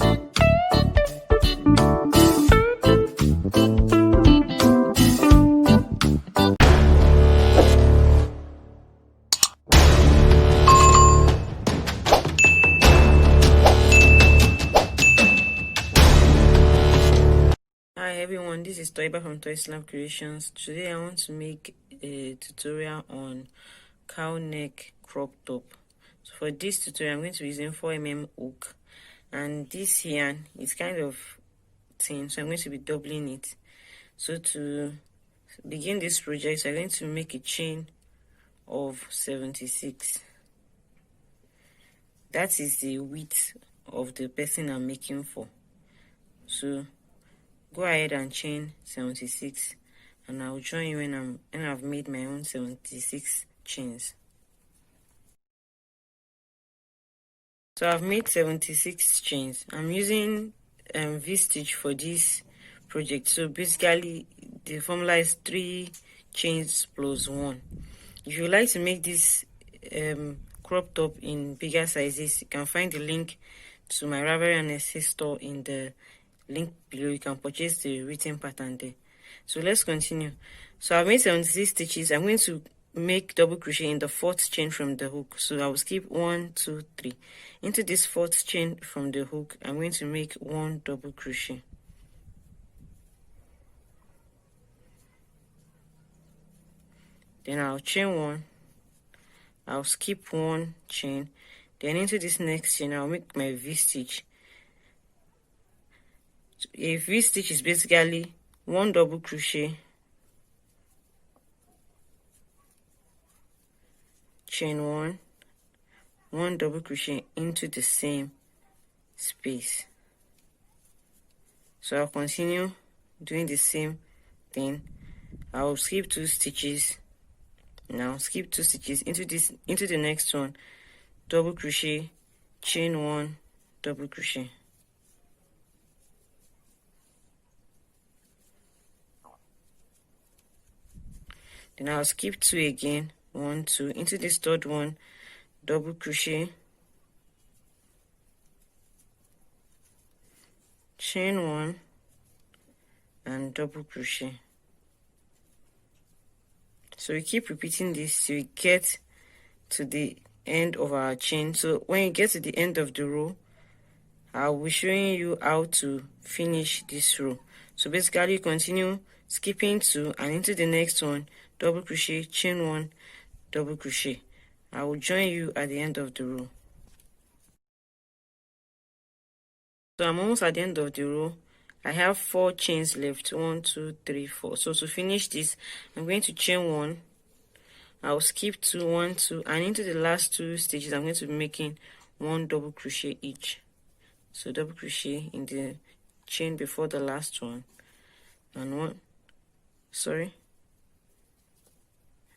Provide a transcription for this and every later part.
Hi everyone, this is Toiba from Toy Slam Creations. Today I want to make a tutorial on cow neck crop top. So for this tutorial I'm going to be using 4mm hook, and this yarn is kind of thin, so I'm going to be doubling it. So to begin this project, I'm going to make a chain of 76. That is the width of the person I'm making for. So go ahead and chain 76, and I'll join you when I've made my own 76 chains. So I've made 76 chains. I'm using V-stitch for this project. So basically the formula is 3 chains plus 1. If you like to make this crop top in bigger sizes, you can find the link to my Ravelry and Essay store in the link below. You can purchase the written pattern there. So let's continue. So I've made 76 stitches. I'm going to make double crochet in the 4th chain from the hook. So I will skip 1, 2, 3. Into this 4th chain from the hook, I'm going to make 1 double crochet. Then I'll chain 1. I'll skip 1 chain. Then into this next chain, I'll make my V-stitch. A V-stitch is basically 1 double crochet, chain 1, 1 double crochet into the same space. So I'll continue doing the same thing. I'll skip 2 stitches. Now skip 2 stitches into the next one, double crochet, chain 1, double crochet. Then I'll skip 2 again, 1, 2, into this 3rd one, double crochet, chain 1, and double crochet. So we keep repeating this till we get to the end of our chain. So when you get to the end of the row, I'll be showing you how to finish this row. So basically you continue skipping 2 and into the next one, double crochet, chain 1, double crochet. I will join you at the end of the row. So I'm almost at the end of the row. I have 4 chains left, 1, 2, 3, 4. So to finish this, I'm going to chain 1. I'll skip 2, 1, 2, and into the last 2 stitches, I'm going to be making 1 double crochet each. So double crochet in the chain before the last one, and 1. Sorry,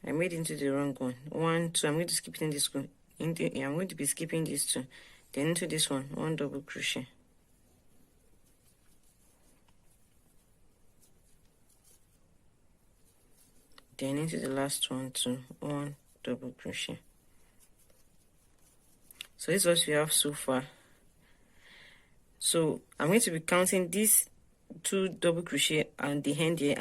I made into the wrong one. 1, 2. I'm going to skip in this one. I'm going to be skipping these 2. Then into this one, 1 double crochet. Then into the last one, 2, 1 double crochet. So this is what we have so far. So I'm going to be counting these 2 double crochet and the end here,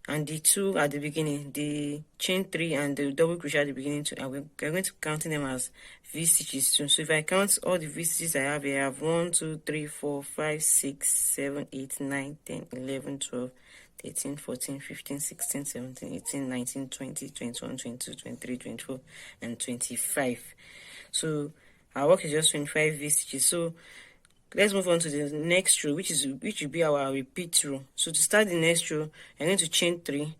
and the 2 at the beginning, the chain 3 and the double crochet at the beginning too, and we're going to be counting them as V stitches too. So if I count all the V stitches I have here, I have 1, 2, 3, 4, 5, 6, 7, 8, 9, 10, 11, 12, 13, 14, 15, 16, 17, 18, 19, 20, 21, 22, 23, 24, and 25. So our work is just 25 V stitches. So let's move on to the next row, which will be our repeat row. So to start the next row, I'm going to chain 3.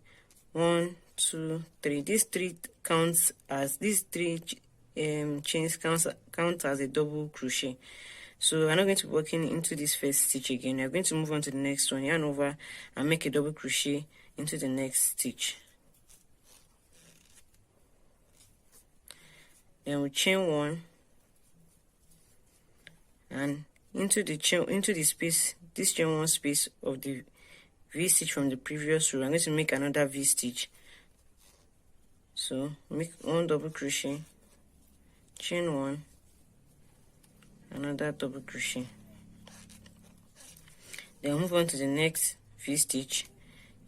1, 2, 3. These 3 counts as chains count as a double crochet. So I'm not going to be working into this first stitch again. We're going to move on to the next one, yarn over and make a double crochet into the next stitch. Then we chain 1, and into the space, this chain 1 space of the V stitch from the previous row, I'm going to make another V stitch. So make 1 double crochet, chain 1, another double crochet. Then move on to the next V stitch.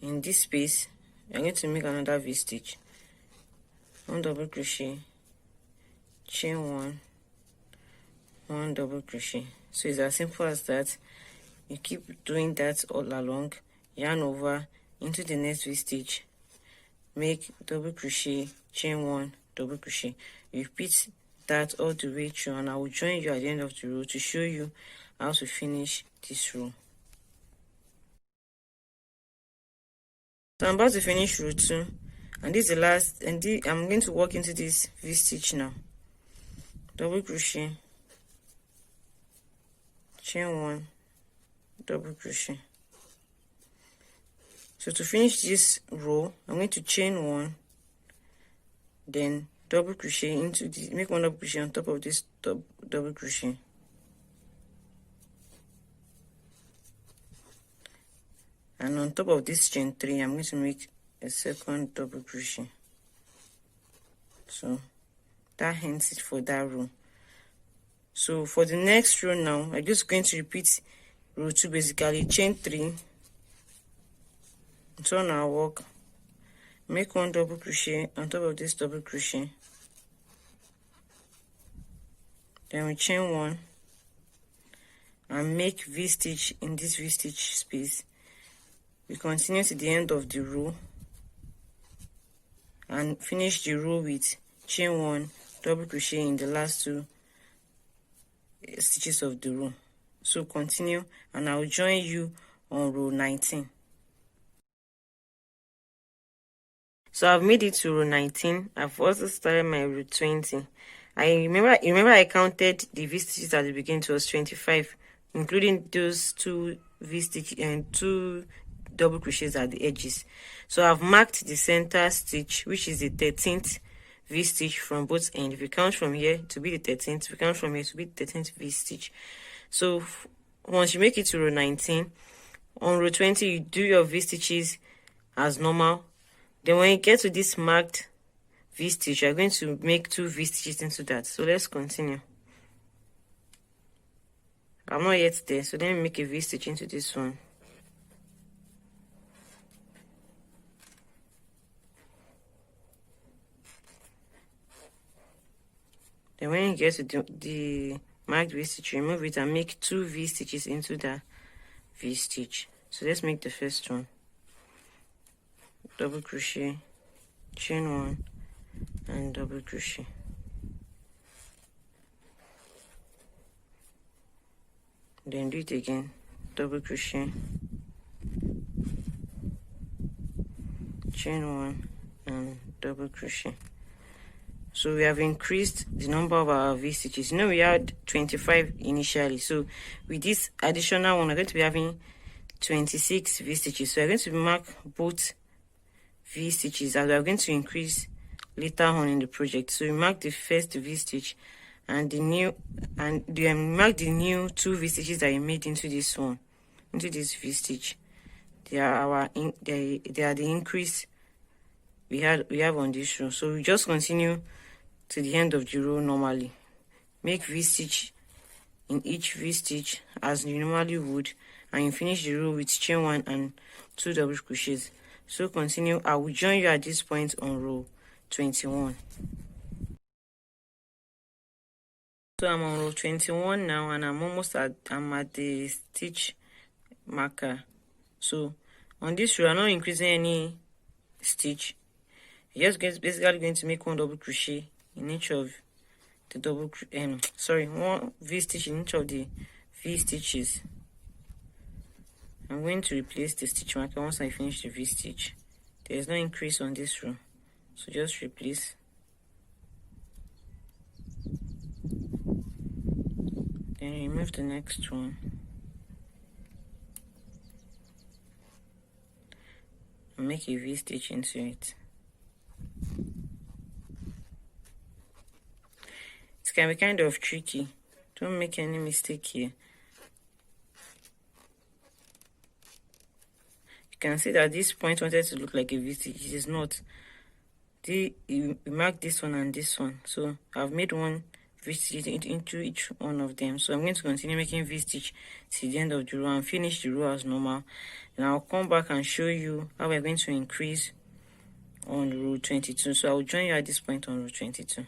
In this space, you're going to make another V stitch, 1 double crochet, chain 1, 1 double crochet. So it's as simple as that. You keep doing that all along, yarn over into the next V stitch, make double crochet, chain 1, double crochet. Repeat that all the way through, and I will join you at the end of the row to show you how to finish this row. So I'm about to finish row 2, and this is the last, and I'm going to walk into this V stitch now. Double crochet, chain 1, double crochet. So to finish this row, I'm going to chain 1, then double crochet into the, make 1 double crochet on top of this double crochet. And on top of this chain 3, I'm going to make a second double crochet. So that ends it for that row. So for the next row now, I'm just going to repeat row 2 basically, chain 3, turn our work, make 1 double crochet on top of this double crochet, then we chain 1 and make V stitch in this V stitch space. We continue to the end of the row and finish the row with chain 1, double crochet in the last 2 stitches of the row. So continue, and I will join you on row 19. So I've made it to row 19. I've also started my row 20. I remember I counted the V stitches at the beginning. It was 25, including those 2 V stitches and 2 double crochets at the edges. So I've marked the center stitch, which is the 13th V stitch from both ends. If you count from here to be the 13th, if you count from here to be the 13th V stitch. So once you make it to row 19, on row 20 you do your V stitches as normal. Then when you get to this marked V stitch, you're going to make 2 V stitches into that. So let's continue. I'm not yet there, so let me make a V stitch into this one. Then when you get to the marked V stitch, remove it and make 2 V stitches into that V stitch. So let's make the first one. Double crochet, chain 1, and double crochet. Then do it again. Double crochet, chain 1, and double crochet. So we have increased the number of our V stitches. You know, we had 25 initially. So with this additional one, we're going to be having 26 V stitches. So we're going to mark both V stitches as we're going to increase later on in the project. So we mark the first V stitch and the new, and then mark the new 2 V stitches that you made into this one, into this V stitch. They are the increase we have on this row. So we just continue to the end of the row normally. Make V stitch in each V stitch as you normally would, and you finish the row with chain 1 and 2 double crochets. So continue. I will join you at this point on row 21. So I'm on row 21 now, and I'm at the stitch marker. So on this row, I'm not increasing any stitch. You're just basically going to make 1 double crochet in each of the 1 V stitch in each of the V stitches. I'm going to replace the stitch marker once I finish the V stitch. There is no increase on this row, so just replace. Then remove the next one. And make a V stitch into it. It can be kind of tricky. Don't make any mistake here. You can see that this point wanted to look like a V stitch. It is not. You mark this one and this one. So I've made one V-stitch into each one of them. So I'm going to continue making V-stitch till the end of the row and finish the row as normal. And I'll come back and show you how we're going to increase on row 22. So I'll join you at this point on row 22.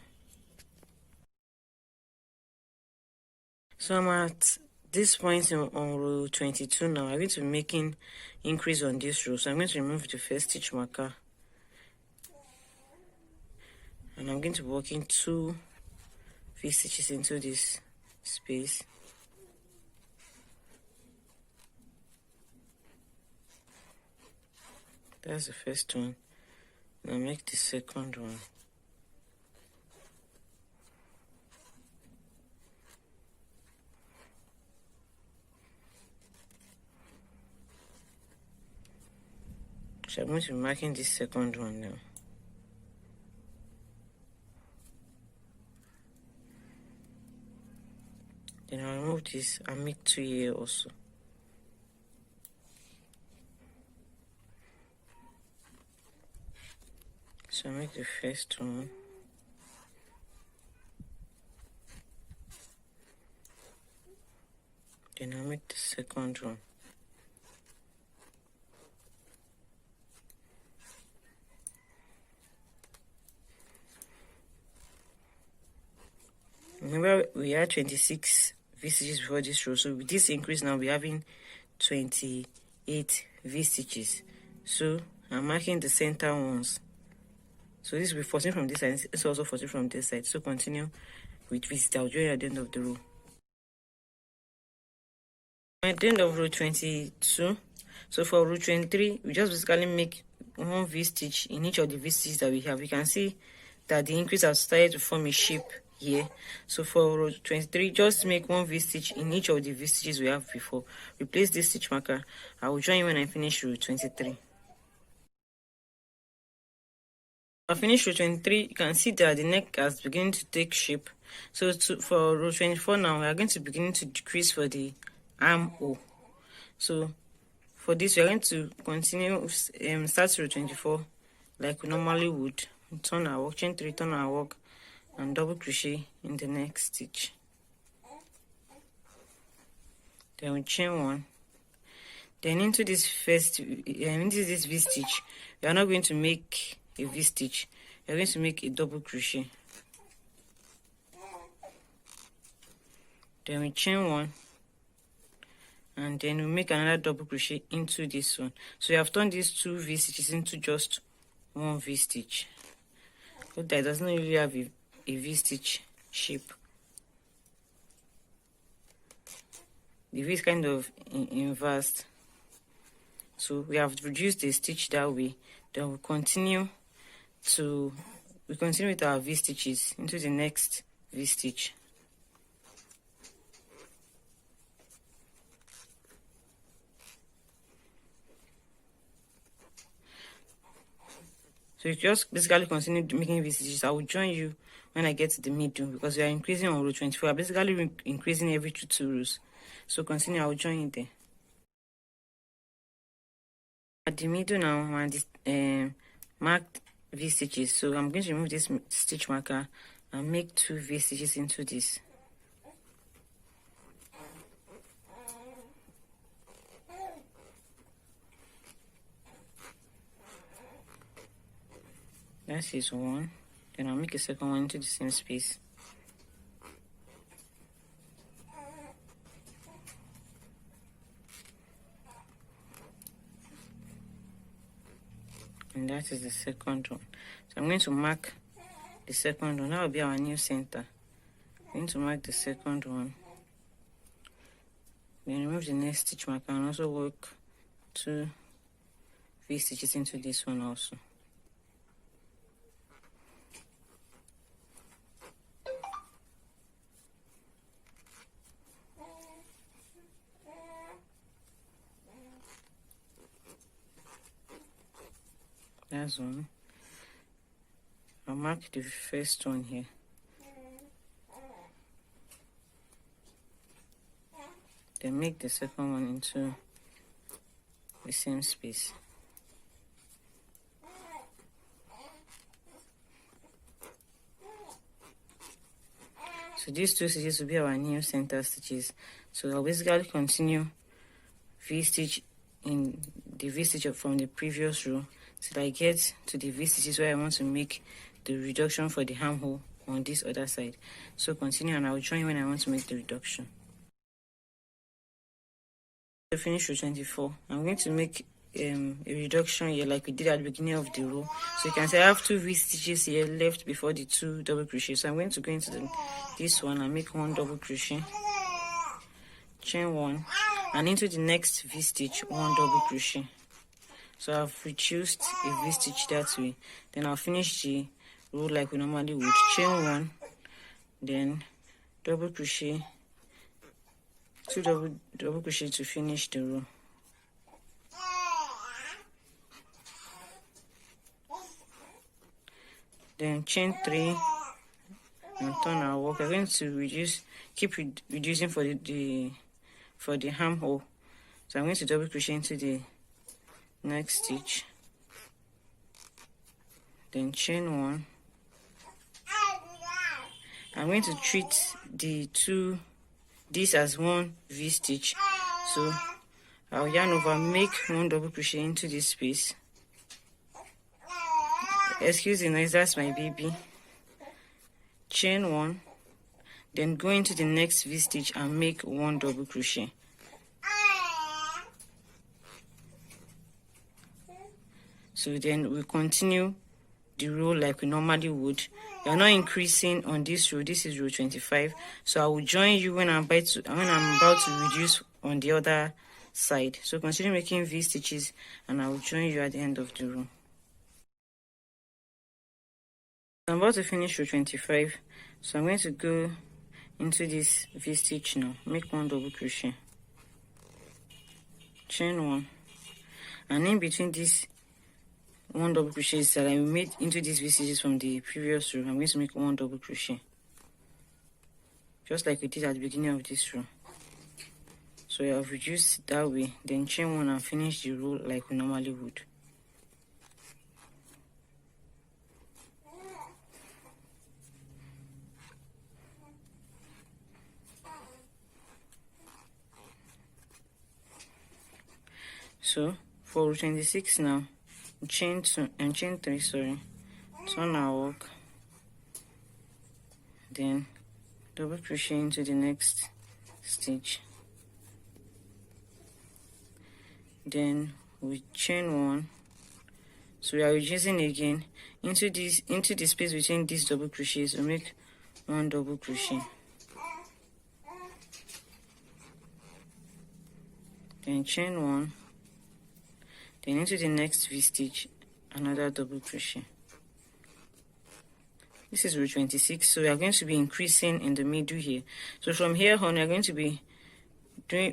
So I'm at this point on row 22 now. I'm going to be making increase on this row. So I'm going to remove the first stitch marker, and I'm going to be working 2 V-stitches into this space. That's the first one. Now make the second one. So I'm going to be marking this second one now. Then I'll remove this and make 2 here also. So I make the first one. Then I make the second one. Remember, we had 26 V-stitches before this row, so with this increase now we're having 28 V-stitches. So I'm marking the center ones. So this will be 14 from this side, it's also 14 from this side. So continue with V-stitch. I'll join you at the end of the row. At the end of row 22, so for row 23, we just basically make 1 V-stitch in each of the V-stitches that we have. You can see that the increase has started to form a shape here. So for row 23, just make 1 V-stitch in each of the V-stitches we have before. Replace this stitch marker. I will join you when I finish row 23. I finish row 23, you can see that the neck has begun to take shape. So for row 24 now, we are going to begin to decrease for the armhole. So for this, we are going to continue, start row 24 like we normally would. Turn our work, chain 3, turn our work, and double crochet in the next stitch. Then we chain 1. Then into this V-stitch, we are not going to make a V-stitch. We are going to make a double crochet. Then we chain 1, and then we make another double crochet into this one. So we have turned these 2 V-stitches into just 1 V-stitch. But that doesn't really have a V-stitch shape. The V is kind of inversed. So we have reduced the stitch that way. Then we continue with our V-stitches into the next V-stitch. So you just basically continue making V-stitches. I will join you when I get to the middle because we are increasing on row 24. We are basically increasing every 2 rows. So continue, I will join you there. At the middle now, and marked V-stitches. So I'm going to remove this stitch marker and make 2 V-stitches into this. That is 1. Then I'll make a second one into the same space. And that is the second one. So I'm going to mark the second one. That will be our new center. I'm going to mark the second one. Then remove the next stitch marker and also work 2 V-stitches into this one also. That's one. I'll mark the first one here. Then make the second one into the same space. So these 2 stitches will be our new center stitches. So I'll basically continue V-stitch in the V-stitch from the previous row till I get to the V-stitches where I want to make the reduction for the armhole on this other side. So continue, and I'll join when I want to make the reduction. To finish row 24, I'm going to make a reduction here like we did at the beginning of the row. So you can see I have 2 V-stitches here left before the 2 double crochet. So I'm going to go into this one and make 1 double crochet, chain 1, and into the next V-stitch 1 double crochet. So I've reduced a V-stitch that way. Then I'll finish the row like we normally would, chain 1, then double crochet, 2 double crochet to finish the row. Then chain 3 and turn our work. We're going to keep reducing for the armhole. So I'm going to double crochet into the next stitch, then chain 1. I'm going to treat this as 1 V-stitch. So I'll yarn over, make 1 double crochet into this space. Excuse the noise, that's my baby. Chain 1, then go into the next V-stitch and make 1 double crochet. So then we continue the row like we normally would. You're not increasing on this row. This is row 25. So I will join you when I'm about to reduce on the other side. So continue making V stitches, and I will join you at the end of the row. I'm about to finish row 25. So I'm going to go into this V stitch now. Make 1 double crochet, chain 1, and in between this 1 double crochet that I made into these V stitches from the previous row, I'm going to make 1 double crochet, just like we did at the beginning of this row. So I've reduced that way, then chain 1 and finish the row like we normally would. So for row 26 now, chain 2 and chain 3, turn our work, then double crochet into the next stitch, then we chain 1. So we are reducing again into the space between these double crochets. We make 1 double crochet, then chain 1, then into the next V stitch, another double crochet. This is row 26, so we are going to be increasing in the middle here. So from here on, we are going to be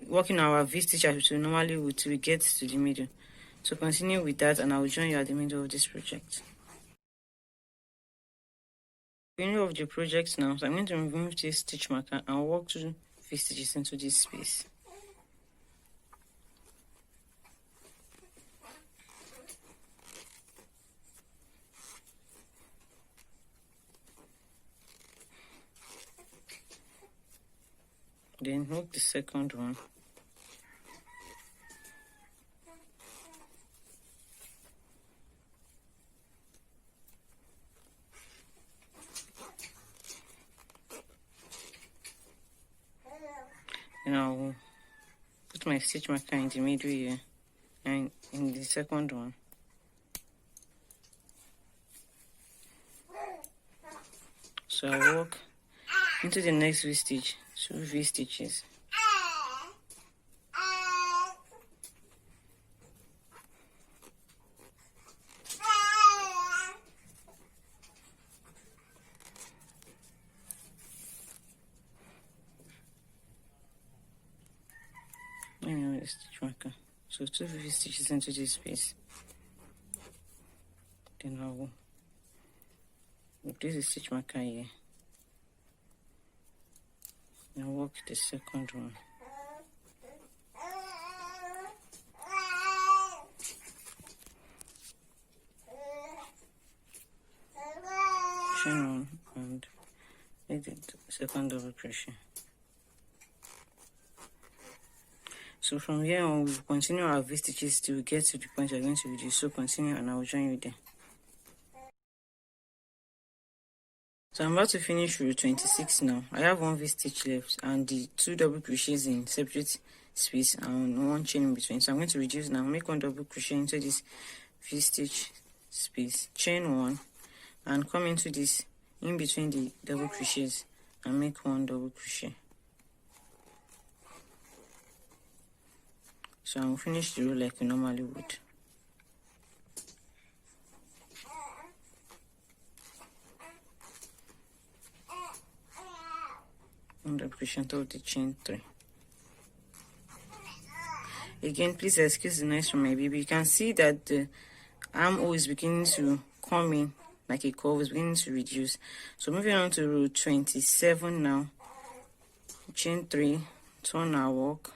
working our V stitch as we normally would till we get to the middle. So continue with that, and I will join you at the middle of this project. Beginning of the project now, so I'm going to remove this stitch marker and work 2 V stitches into this space. Then hook the second one. Then I'll put my stitch marker in the middle here and in the second one. So I'll work into the next V stitch, 2 V stitches. Anyway, stitch marker. So 2 V stitches into this space. Then I'll place a stitch marker here. And work the second one. Chain 1 and make the second double crochet. So from here on, we'll continue our V stitches till we get to the point we're going to reduce. So continue, and I will join you there. So I'm about to finish row 26 now. I have one V stitch left and the 2 double crochets in separate space and 1 chain in between. So I'm going to reduce now. Make 1 double crochet into this V stitch space, chain 1, and come into this in between the double crochets and make 1 double crochet. So I'll finish the row like we normally would. Double crochet until the chain 3. Again, please excuse the noise from my baby. You can see that the armhole is beginning to come in like a curve, is beginning to reduce. So moving on to row 27 now. Chain 3, turn our work,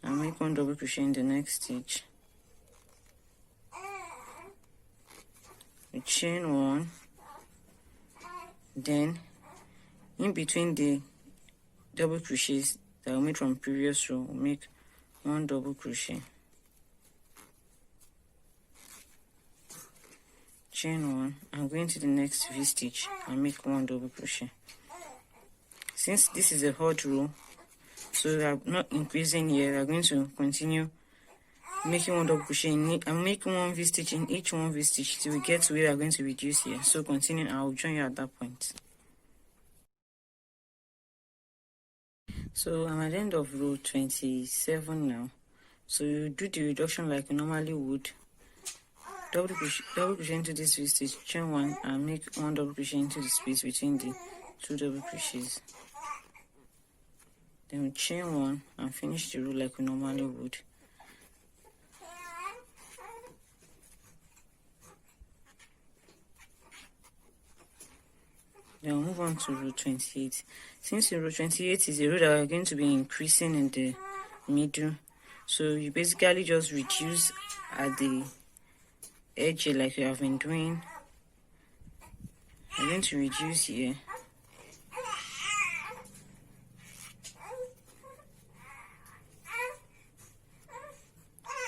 and make 1 double crochet in the next stitch. We chain 1, then in between the double crochets that we made from previous row, we'll make 1 double crochet, chain 1, and go into the next V stitch and make 1 double crochet. Since this is a hot row, so we are not increasing here, we are going to continue making 1 double crochet in it and making 1 V stitch in each 1 V stitch till we get to where we are going to reduce here. So continue, I will join you at that point. So I'm at the end of row 27 now. So you do the reduction like you normally would. Double crochet into this V stitch, chain 1, and make 1 double crochet into the space between the 2 double crochets. Then we chain 1 and finish the row like we normally would. Then we'll move on to row 28. Since row 28 is a row that we're going to be increasing in the middle, so you basically just reduce at the edge here like you have been doing. I'm going to reduce here.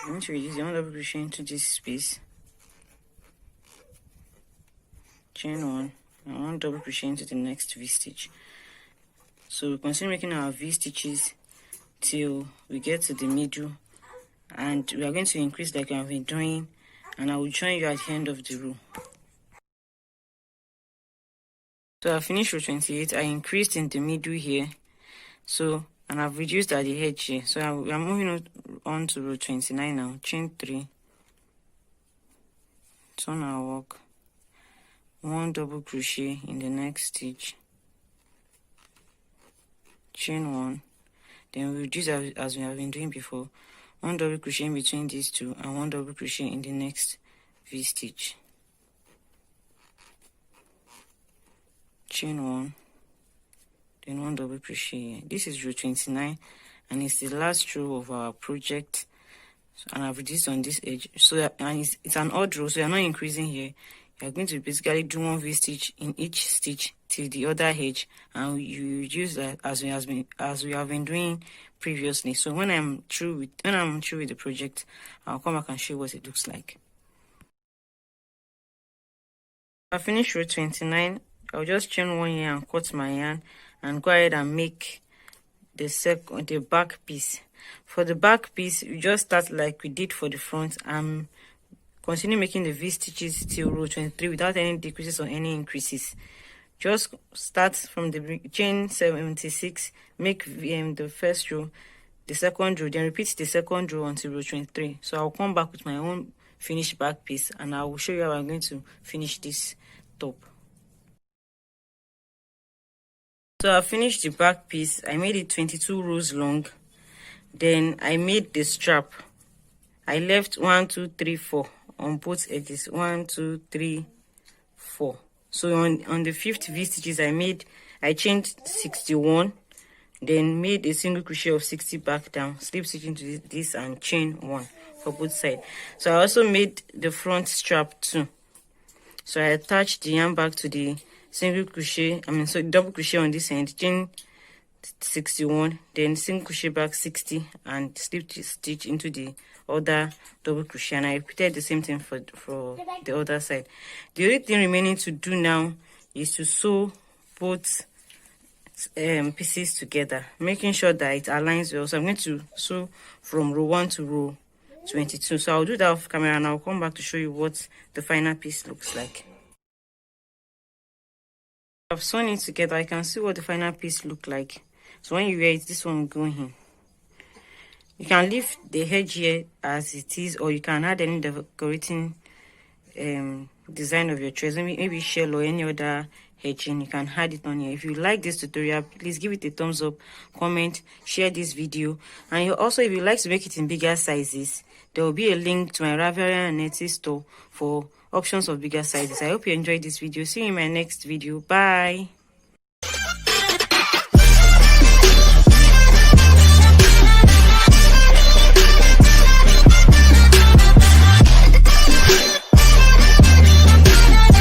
I'm going to reduce the 1 double crochet into this space, chain 1, and 1 double crochet into the next V stitch. So we continue making our V stitches till we get to the middle, and we are going to increase like I've been doing, and I will join you at the end of the row. So I finished row 28. I increased in the middle here, so, and I've reduced at the edge here. So I'm moving on to row 29 now. Chain 3, turn our work, 1 double crochet in the next stitch, chain 1, then we reduce as we have been doing before, 1 double crochet in between these two, and 1 double crochet in the next V stitch, chain 1, then 1 double crochet. This is row 29, and it's the last row of our project. And I've reduced on this edge, so and it's an odd row, so you're not increasing here. You're going to basically do 1 V stitch in each stitch till the other edge, and you reduce that as we have been doing previously. So when I'm through with the project, I'll come back and show you what it looks like. I finished row 29. I'll just chain 1 here and cut my yarn and go ahead and make the back piece. For the back piece, you just start like we did for the front and continue making the V stitches till row 23 without any decreases or any increases. Just start from the chain 76, make the first row, the second row, then repeat the second row until row 23. So I'll come back with my own finished back piece and I will show you how I'm going to finish this top. So I finished the back piece. I made it 22 rows long. Then I made the strap. I left 1, 2, 3, 4 on both edges. 1, 2, 3, 4. So on the 5th V stitches, I chained 61, then made a single crochet of 60 back down, slip stitch into this and chain 1 for both sides. So I also made the front strap too. So I attached the yarn back to the single crochet, so double crochet on this end, chain 61, then single crochet back 60 and slip stitch into the other double crochet, and I repeated the same thing for the other side. The only thing remaining to do now is to sew both pieces together, making sure that it aligns well. So I'm going to sew from row 1 to row 22. So I'll do that off camera and I'll come back to show you what the final piece looks like. I've sewn it together. I can see what the final piece look like. So when you wear it, this one will go in. You can leave the edge here as it is, or you can add any decorating design of your choice, maybe shell or any other edging. You can add it on here. If you like this tutorial, please give it a thumbs up, comment, share this video, and also if you like to make it in bigger sizes, there will be a link to my Ravelry and Etsy store for options of bigger sizes. I hope you enjoyed this video. See you in my next video. Bye.